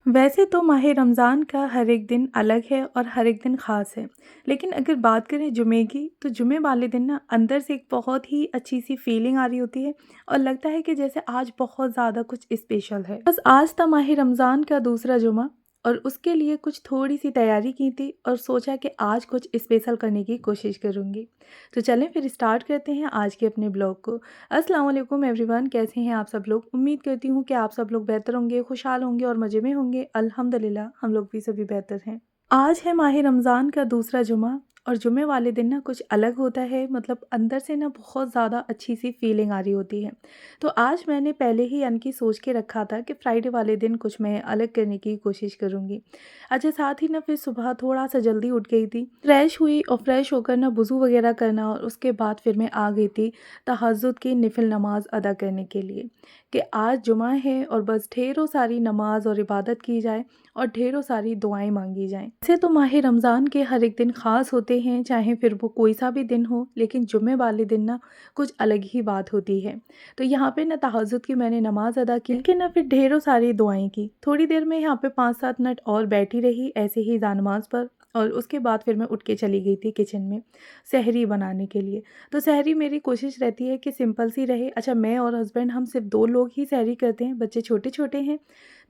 वैसे तो माह रमज़ान का हर एक दिन अलग है और हर एक दिन ख़ास है। लेकिन अगर बात करें जुमे की, तो जुमे वाले दिन ना अंदर से एक बहुत ही अच्छी-सी फ़ीलिंग आ रही होती है और लगता है कि जैसे आज बहुत ज़्यादा कुछ स्पेशल है। बस आज था माह रमज़ान का दूसरा जुमा और उसके लिए कुछ थोड़ी-सी तैयारी की थी और सोचा कि आज कुछ स्पेशल करने की कोशिश करूँगी। तो चलें फिर स्टार्ट करते हैं आज के अपने ब्लॉग को। अस्सलाम वालेकुम एवरीवन, कैसे हैं आप सब लोग? उम्मीद करती हूँ कि आप सब लोग बेहतर होंगे, खुशहाल होंगे और मज़े में होंगे। अल्हम्दुलिल्लाह हम लोग भी सभी बेहतर हैं। आज है माह रमज़ान का दूसरा जुमा और जुमे वाले दिन ना कुछ अलग होता है, मतलब अंदर से ना बहुत ज़्यादा अच्छी-सी फ़ीलिंग आ रही होती है। तो आज मैंने पहले ही यानी कि सोच के रखा था कि फ्राइडे वाले दिन कुछ मैं अलग करने की कोशिश करूँगी। अच्छा, साथ ही ना फिर सुबह थोड़ा-सा जल्दी उठ गई थी, फ्रेश हुई और फ्रेश होकर ना वज़ू वग़ैरह करना और उसके बाद फिर मैं आ गई थी तहज्जुद की नफ़िल नमाज़ अदा करने के लिए कि आज जुमा है और बस ढेरों सारी नमाज़ और इबादत की जाए और ढेरों सारी दुआएं मांगी जाएं। वैसे तो माह रमज़ान के हर एक दिन ख़ास होते हैं, चाहे फिर वो कोई सा भी दिन हो, लेकिन जुमे वाले दिन ना कुछ अलग ही बात होती है। तो यहाँ पे ना तहज्जुद की मैंने नमाज़ अदा की कि ना फिर ढेरों सारी दुआएं की। थोड़ी देर में यहाँ पे 5-7 मिनट और बैठी रही ऐसे ही जानमाज़ पर और उसके बाद फिर मैं उठ के चली गई थी किचन में सहरी बनाने के लिए। तो सहरी मेरी कोशिश रहती है कि सिंपल सी रहे। अच्छा, मैं और हस्बैंड हम सिर्फ 2 लोग ही सहरी करते हैं, बच्चे छोटे-छोटे हैं,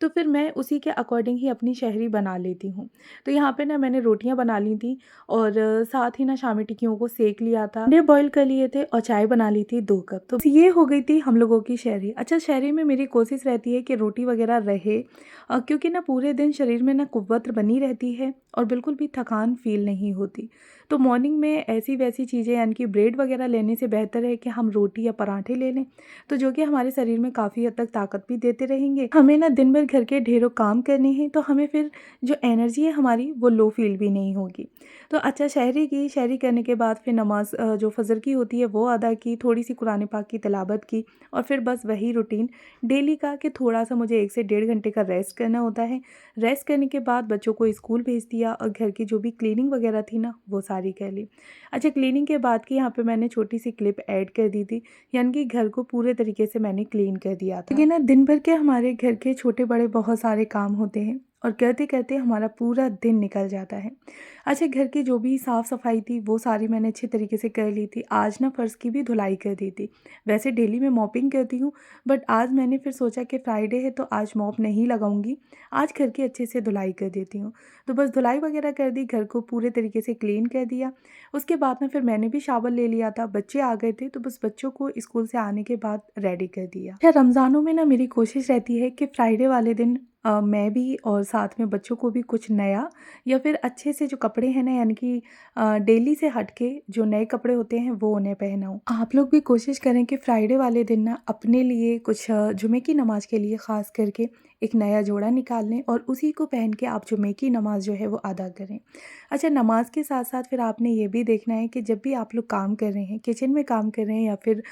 तो फिर मैं उसी के अकॉर्डिंग ही अपनी सहरी बना लेती हूँ। तो यहाँ पे ना मैंने रोटियाँ बना ली थी और साथ ही ना शामी टिक्कियों को सेक लिया था, अंडे बॉयल कर लिए थे और चाय बना ली थी 2 कप। तो ये हो गई थी हम लोगों की सहरी। अच्छा, सहरी में मेरी कोशिश रहती है कि रोटी वगैरह रहे क्योंकि ना पूरे दिन शरीर में ना कुव्वत बनी रहती है और बिल्कुल भी थकान फ़ील नहीं होती। तो मॉर्निंग में ऐसी-वैसी चीज़ें यानी कि ब्रेड वगैरह लेने से बेहतर है कि हम रोटी या पराठे ले लें, तो जो कि हमारे शरीर में काफ़ी हद तक ताकत भी देते रहेंगे। हमें ना दिन भर घर के ढेरों काम करने हैं, तो हमें फिर जो एनर्जी है हमारी वो लो फ़ील भी नहीं होगी। तो अच्छा, सहरी की, सहरी करने के बाद फिर नमाज़ जो फ़जर की होती है वो अदा की, थोड़ी-सी कुरान पाक की तिलावत की और फिर बस वही रूटीन डेली का कि थोड़ा-सा मुझे 1 से डेढ़ घंटे का रेस्ट करना होता है। रेस्ट करने के बाद बच्चों को स्कूल भेज दिया और घर की जो भी क्लीनिंग वगैरह थी ना वो सारी कर ली। अच्छा, क्लीनिंग के बाद की यहाँ पे मैंने छोटी-सी क्लिप ऐड कर दी थी, यानी कि घर को पूरे तरीके से मैंने क्लीन कर दिया था। देखिए ना, दिन भर के हमारे घर के छोटे-बड़े बहुत सारे काम होते हैं और करते-करते हमारा पूरा दिन निकल जाता है। अच्छा, घर की जो भी साफ़-सफ़ाई थी वो सारी मैंने अच्छे तरीके से कर ली थी। आज ना फ़र्श की भी धुलाई कर दी थी। वैसे डेली मैं मॉपिंग करती हूँ, बट आज मैंने फिर सोचा कि फ्राइडे है तो आज मॉप नहीं लगाऊंगी, आज घर की अच्छे से धुलाई कर देती हूँ। तो बस धुलाई वगैरह कर दी, घर को पूरे तरीके से क्लीन कर दिया। उसके बाद में फिर मैंने भी शावर ले लिया था, बच्चे आ गए थे तो बस बच्चों को स्कूल से आने के बाद रेडी कर दिया। क्या रमज़ानों में ना मेरी कोशिश रहती है कि फ्राइडे वाले दिन मैं भी और साथ में बच्चों को भी कुछ नया या फिर अच्छे से जो कपड़े हैं ना, यानी कि डेली से हट के जो नए कपड़े होते हैं वो उन्हें पहनाऊँ। आप लोग भी कोशिश करें कि फ्राइडे वाले दिन ना अपने लिए कुछ जुमे की नमाज़ के लिए ख़ास करके एक नया जोड़ा निकाल लें और उसी को पहन के आप जुमे की नमाज़ जो है वो अदा करें। अच्छा, नमाज़ के साथ-साथ फिर आपने ये भी देखना है कि जब भी आप लोग काम कर रहे हैं, किचन में काम कर रहे हैं या फिर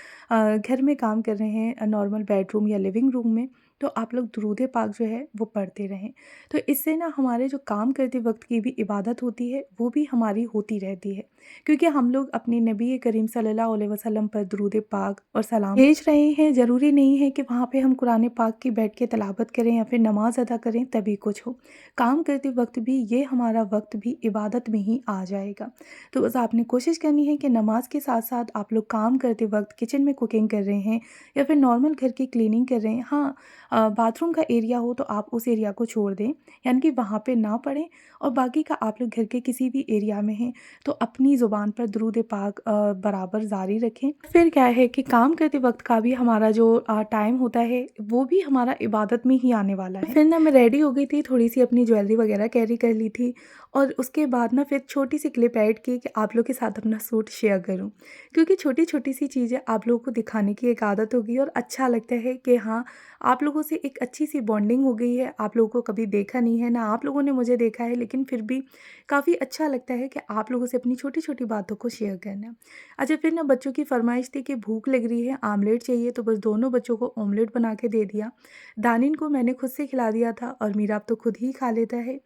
घर में काम कर रहे हैं, नॉर्मल बेडरूम या लिविंग रूम में, तो आप लोग दुरूद पाक जो है वो पढ़ते रहें। तो इससे ना हमारे जो काम करते वक़्त की भी इबादत होती है वो भी हमारी होती रहती है, क्योंकि हम लोग अपने नबी करीम सल्लल्लाहु अलैहि वसल्लम पर दुरूद पाक और सलाम भेज रहे हैं। ज़रूरी नहीं है कि वहाँ पे हम कुरान पाक की बैठ के तिलावत करें या फिर नमाज़ अदा करें तभी कुछ हो। काम करते वक़्त भी ये हमारा वक़्त भी इबादत में ही आ जाएगा। तो बस आपने कोशिश करनी है कि नमाज़ के साथ-साथ आप लोग काम करते वक़्त किचन में कुकिंग कर रहे हैं या फिर नॉर्मल घर की क्लीनिंग कर रहे हैं, हाँ, बाथरूम का एरिया हो तो आप उस एरिया को छोड़ दें, यानी कि वहाँ पे ना पढ़ें और बाकी का आप लोग घर के किसी भी एरिया में हैं तो अपनी ज़ुबान पर दुरूद पाक बराबर जारी रखें। फिर क्या है कि काम करते वक़्त का भी हमारा जो टाइम होता है वो भी हमारा इबादत में ही आने वाला है। फिर ना मैं रेडी हो गई थी, थोड़ी-सी अपनी ज्वेलरी वगैरह कैरी कर ली थी और उसके बाद ना फिर छोटी-सी क्लिप ऐड की कि आप लोग के साथ अपना सूट शेयर करूँ, क्योंकि छोटी-छोटी सी चीज़ें आप लोगों को दिखाने की एक आदत होगी और अच्छा लगता है कि हाँ, आप लोगों से एक अच्छी-सी बॉन्डिंग हो गई है। आप लोगों को कभी देखा नहीं है, ना आप लोगों ने मुझे देखा है, लेकिन फिर भी काफ़ी अच्छा लगता है कि आप लोगों से अपनी छोटी-छोटी बातों को शेयर करना। अच्छा, फिर ना बच्चों की फ़रमाइश थी कि भूख लग रही है, आमलेट चाहिए, तो बस दोनों बच्चों को ऑमलेट बना के दे दिया। दानिन को मैंने खुद से खिला दिया था और मीराब तो खुद ही खा लेता है।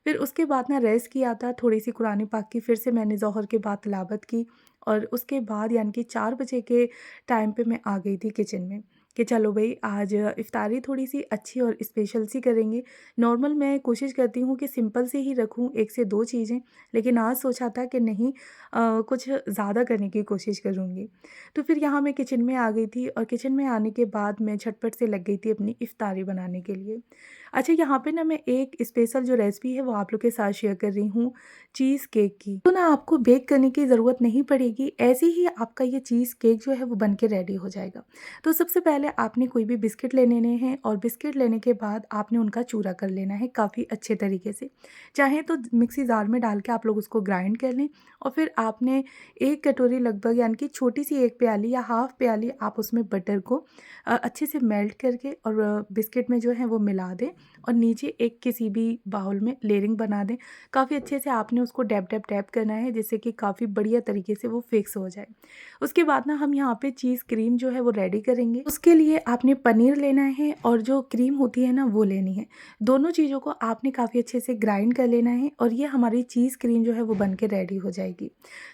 फिर उसके बाद ना रेस्ट किया था, थोड़ी-सी कुरान पाक की फिर से मैंने ज़ोहर के बाद तिलावत की और उसके बाद यानी कि 4 बजे के टाइम पे मैं आ गई थी किचन में। कि चलो भई आज इफ़्तारी थोड़ी-सी अच्छी और स्पेशल सी करेंगे। नॉर्मल मैं कोशिश करती हूँ कि सिंपल से ही रखूँ 1 से 2 चीज़ें, लेकिन आज सोचा था कि नहीं कुछ ज़्यादा करने की कोशिश करूँगी। तो फिर यहाँ मैं किचन में आ गई थी और किचन में आने के बाद मैं झटपट से लग गई थी अपनी इफ़्तारी बनाने के लिए। अच्छा, यहाँ पे ना मैं एक स्पेशल जो रेसिपी है वो आप लोग के साथ शेयर कर रही हूँ चीज़ केक की। तो ना आपको बेक करने की ज़रूरत नहीं पड़ेगी, ऐसे ही आपका ये चीज़ केक जो है वो बन के रेडी हो जाएगा। तो सबसे पहले आपने कोई भी बिस्किट ले लेने हैं और बिस्किट लेने के बाद आपने उनका चूरा कर लेना है काफ़ी अच्छे तरीके से। चाहें तो मिक्सी जार में डाल के आप लोग उसको ग्राइंड कर लें और फिर आपने 1 कटोरी लगभग यानी कि छोटी-सी 1 प्याली या हाफ़ प्याली आप उसमें बटर को अच्छे से मेल्ट करके और बिस्किट में जो है वो मिला दें और नीचे एक किसी भी बाउल में लेयरिंग बना दें। काफ़ी अच्छे से आपने उसको डैब डैब डैब करना है जिससे कि काफ़ी बढ़िया तरीके से वो फिक्स हो जाए। उसके बाद ना हम यहाँ पे चीज़ क्रीम जो है वो रेडी करेंगे। उसके लिए आपने पनीर लेना है और जो क्रीम होती है ना वो लेनी है। दोनों चीज़ों को आपने काफ़ी अच्छे से ग्राइंड कर लेना है और ये हमारी चीज़ क्रीम जो है वो बन के रेडी हो जाएगी।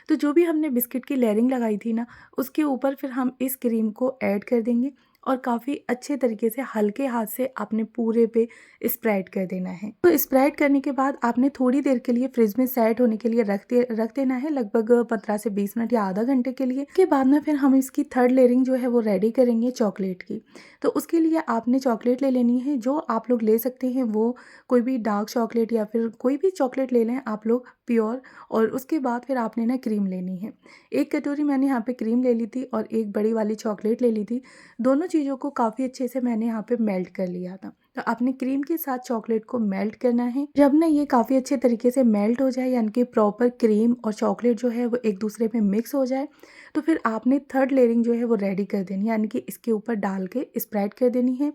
तो जो भी हमने बिस्किट की लेयरिंग लगाई थी ना, उसके ऊपर फिर हम इस क्रीम को ऐड कर देंगे और काफ़ी अच्छे तरीके से हल्के हाथ से आपने पूरे पे स्प्रेड कर देना है। तो स्प्रेड करने के बाद आपने थोड़ी देर के लिए फ्रिज में सेट होने के लिए रख देना है, लगभग 15 से 20 मिनट या आधा घंटे के लिए। उसके बाद ना फिर हम इसकी थर्ड लेयरिंग जो है वो रेडी करेंगे चॉकलेट की। तो उसके लिए आपने चॉकलेट ले लेनी है, जो आप लोग ले सकते हैं वो कोई भी डार्क चॉकलेट या फिर कोई भी चॉकलेट ले लें आप लोग प्योर। और उसके बाद फिर आपने ना क्रीम लेनी है। 1 कटोरी मैंने यहाँ पे क्रीम ले ली थी और एक बड़ी वाली चॉकलेट ले ली थी। दोनों चीज़ों को काफ़ी अच्छे से मैंने यहाँ पे मेल्ट कर लिया था। तो आपने क्रीम के साथ चॉकलेट को मेल्ट करना है। जब ना ये काफ़ी अच्छे तरीके से मेल्ट हो जाए यानी कि प्रॉपर क्रीम और चॉकलेट जो है वो एक दूसरे में मिक्स हो जाए, तो फिर आपने थर्ड लेयरिंग जो है वो रेडी कर देनी है, यानी कि इसके ऊपर डाल के स्प्रेड कर देनी है।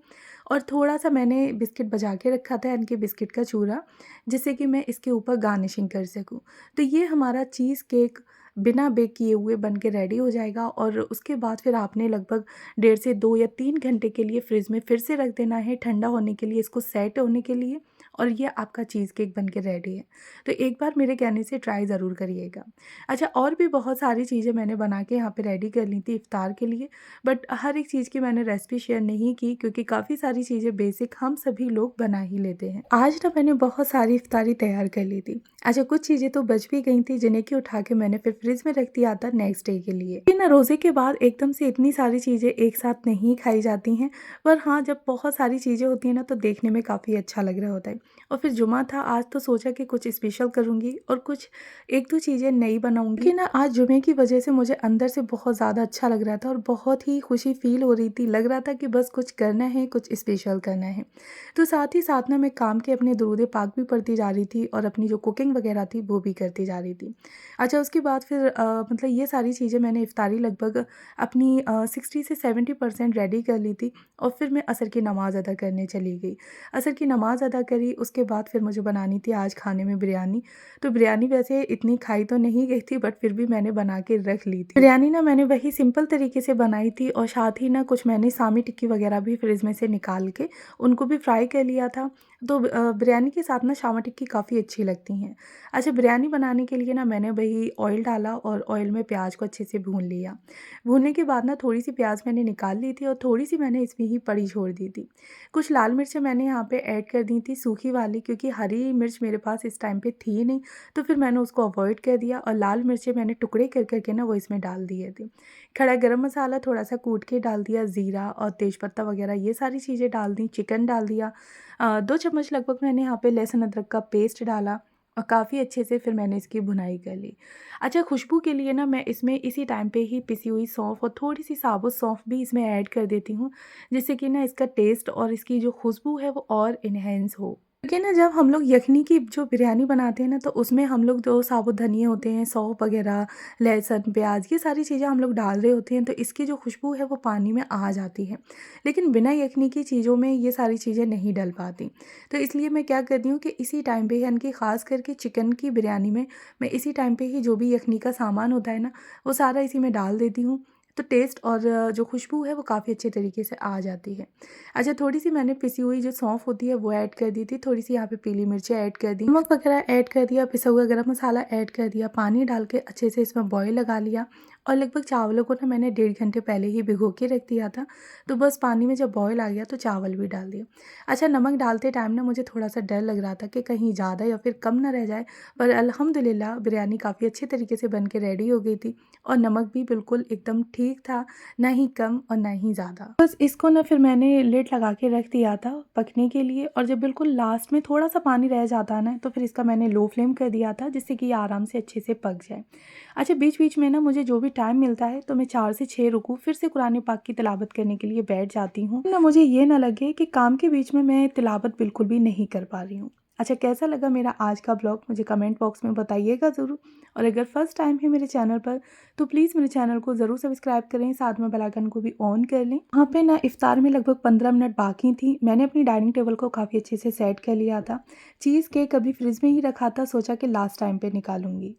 और थोड़ा-सा मैंने बिस्किट बचा के रखा था यानी कि बिस्किट का चूरा, जिससे कि मैं इसके ऊपर गार्निशिंग कर सकूँ। तो ये हमारा चीज़ केक बिना बेक किए हुए बन के रेडी हो जाएगा और उसके बाद फिर आपने लगभग 1.5 से 2 या 3 घंटे के लिए फ्रिज में फिर से रख देना है ठंडा होने के लिए, इसको सेट होने के लिए। और ये आपका चीज़ केक बन के रेडी है। तो एक बार मेरे कहने से ट्राई ज़रूर करिएगा। अच्छा, और भी बहुत सारी चीज़ें मैंने बना के यहाँ पे रेडी कर ली थी इफ़्तार के लिए, बट हर एक चीज़ की मैंने रेसिपी शेयर नहीं की क्योंकि काफ़ी सारी चीज़ें बेसिक हम सभी लोग बना ही लेते हैं। आज ना मैंने बहुत सारी इफ़्तारी तैयार कर ली थी। अच्छा, कुछ चीज़ें तो बच भी गई थी जिन्हें कि उठा के मैंने फिर फ्रिज में रख दिया था नेक्स्ट डे के लिए। ये ना रोज़े के बाद एकदम से इतनी सारी चीज़ें एक साथ नहीं खाई जाती हैं, पर हाँ, जब बहुत सारी चीज़ें होती हैं ना तो देखने में काफ़ी अच्छा लग रहा होता है। और फिर जुमा था आज, तो सोचा कि कुछ स्पेशल करूँगी और कुछ 1-2 चीज़ें नई बनाऊँगी। कि ना आज जुमे की वजह से मुझे अंदर से बहुत ज़्यादा अच्छा लग रहा था और बहुत ही खुशी फ़ील हो रही थी। लग रहा था कि बस कुछ करना है, कुछ स्पेशल करना है। तो साथ ही साथ ना मैं काम के अपने दुरूद पाक भी पढ़ती जा रही थी और अपनी जो कुकिंग वगैरह थी वो भी करती जा रही थी। अच्छा, उसके बाद फिर मतलब ये सारी चीज़ें मैंने इफ़्तारी लगभग अपनी 60 से 70% रेडी कर ली थी और फिर मैं असर की नमाज़ अदा करने चली गई। असर की नमाज़ अदा करी, उसके बाद फिर मुझे बनानी थी आज खाने में बिरयानी। तो बिरयानी वैसे इतनी खाई तो नहीं गई थी, बट फिर भी मैंने बना के रख ली थी। बिरयानी ना मैंने वही सिंपल तरीके से बनाई थी और साथ ही ना कुछ मैंने सामी टिक्की वगैरह भी फ्रिज में से निकाल के उनको भी फ्राई कर लिया था। तो बिरयानी के साथ ना शामा टिक्की काफ़ी अच्छी लगती हैं। अच्छा, बिरयानी बनाने के लिए ना मैंने वही ऑयल डाला और ऑयल में प्याज को अच्छे से भून लिया। भूनने के बाद ना थोड़ी-सी प्याज मैंने निकाल ली थी और थोड़ी-सी मैंने इसमें ही पड़ी छोड़ दी थी। कुछ लाल मिर्चें मैंने यहाँ पे ऐड कर दी थी सूखी वाली, क्योंकि हरी मिर्च मेरे पास इस टाइम पे थी नहीं, तो फिर मैंने उसको अवॉइड कर दिया और लाल मिर्चें मैंने टुकड़े कर के ना वो इसमें डाल दिए थे। खड़ा गरम मसाला थोड़ा-सा कूट के डाल दिया, ज़ीरा और तेज़पत्ता वगैरह ये सारी चीज़ें डाल दी, चिकन डाल दिया। 2 चम्मच लगभग मैंने यहाँ पे लहसुन अदरक का पेस्ट डाला और काफ़ी अच्छे से फिर मैंने इसकी भुनाई कर ली। अच्छा, खुशबू के लिए ना मैं इसमें इसी टाइम पे ही पिसी हुई सौंफ और थोड़ी-सी साबुत सौंफ भी इसमें ऐड कर देती हूँ, जिससे कि ना इसका टेस्ट और इसकी जो खुशबू है वो और एनहांस हो। क्योंकि ना जब हम लोग यखनी की जो बिरयानी बनाते हैं ना तो उसमें हम लोग जो साबुत धनिया होते हैं, सौंफ वगैरह, लहसुन, प्याज, ये सारी चीज़ें हम लोग डाल रहे होते हैं, तो इसकी जो खुशबू है वो पानी में आ जाती है। लेकिन बिना यखनी की चीज़ों में ये सारी चीज़ें नहीं डल पाती। तो इसलिए मैं क्या करती हूँ कि इसी टाइम पे, यानी कि ख़ास करके चिकन की बिरयानी में, मैं इसी टाइम पे ही जो भी यखनी का सामान होता है ना वो सारा इसी में डाल देती हूँ। तो टेस्ट और जो खुशबू है वो काफ़ी अच्छे तरीके से आ जाती है। अच्छा, थोड़ी-सी मैंने पिसी हुई जो सौंफ होती है वो ऐड कर दी थी, थोड़ी-सी यहाँ पे पीली मिर्चें ऐड कर दी, नमक वगैरह ऐड कर दिया, पिसा हुआ गरम मसाला ऐड कर दिया, पानी डाल के अच्छे से इसमें बॉयल लगा लिया और लगभग चावलों को ना मैंने 1.5 घंटे पहले ही भिगो के रख दिया था। तो बस पानी में जब बॉयल आ गया तो चावल भी डाल दिए। अच्छा, नमक डालते टाइम ना मुझे थोड़ा-सा डर लग रहा था कि कहीं ज़्यादा या फिर कम ना रह जाए, पर अल्हम्दुलिल्लाह बिरयानी काफ़ी अच्छे तरीके से बन के रेडी हो गई थी और नमक भी बिल्कुल एकदम ठीक था, ना ही कम और ना ही ज़्यादा। बस इसको ना फिर मैंने लिड लगा के रख दिया था पकने के लिए, और जब बिल्कुल लास्ट में थोड़ा-सा पानी रह जाता है ना, तो फिर इसका मैंने लो फ्लेम कर दिया था जिससे कि ये आराम से अच्छे से पक जाए। अच्छा, बीच-बीच में ना मुझे जो भी टाइम मिलता है तो मैं 4 से 6 रुकू फिर से कुरान पाक की तिलावत करने के लिए बैठ जाती हूँ। ना मुझे ये ना लगे कि काम के बीच में मैं तिलावत बिल्कुल भी नहीं कर पा रही हूँ। अच्छा, कैसा लगा मेरा आज का ब्लॉग मुझे कमेंट बॉक्स में बताइएगा ज़रूर, और अगर फर्स्ट टाइम है मेरे चैनल पर तो प्लीज़ मेरे चैनल को ज़रूर सब्सक्राइब करें, साथ में बेल आइकन को भी ऑन कर लें। वहाँ पे ना इफ्तार में लगभग 15 मिनट बाकी थी। मैंने अपनी डाइनिंग टेबल को काफ़ी अच्छे से सेट कर लिया था। चीज़ केक अभी फ्रिज में ही रखा था, सोचा कि लास्ट टाइम पे निकालूंगी।